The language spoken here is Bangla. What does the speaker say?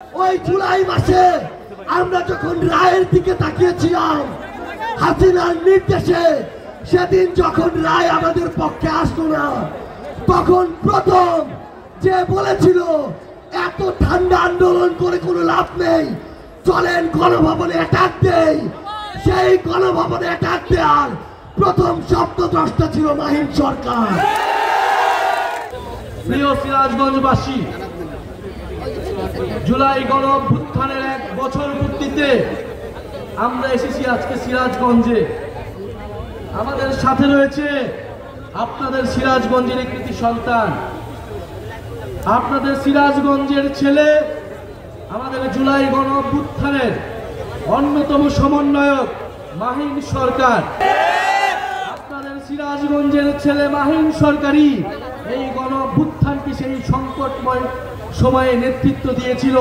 ওই জুলাই মাসে আমরা যখন রায়ের দিকে তাকিয়েছিলাম হাসিনার নির্দেশে, সেদিন যখন রায় আমাদের পক্ষে আসলো না, তখন প্রথম যে বলেছিল এত ঠান্ডা আন্দোলন করে কোনো লাভ নেই, চলেন গণভবনে অ্যাটাক দেই, সেই গণভবনে অ্যাটাক দেওয়ার প্রথম শব্দদ্রষ্টা ছিল মাহিন সরকার। প্রিয় সিরাজগঞ্জবাসী, জুলাই গণ অভ্যুত্থানের 1 বছর পূর্তিতে আমরা এসেছি আজকে সিরাজগঞ্জে। আমাদের সাথে রয়েছে আপনাদের সিরাজগঞ্জের কৃতি সন্তান, আপনাদের সিরাজগঞ্জের ছেলে, আমাদের জুলাই গণ অভ্যুত্থানের অন্যতম সমন্বয়ক মাহিন সরকার। আপনাদের সিরাজগঞ্জের ছেলে মাহিন সরকারই এই গণ অভ্যুত্থানকে সেই সংকটময় সময়ে নেতৃত্ব দিয়েছিল।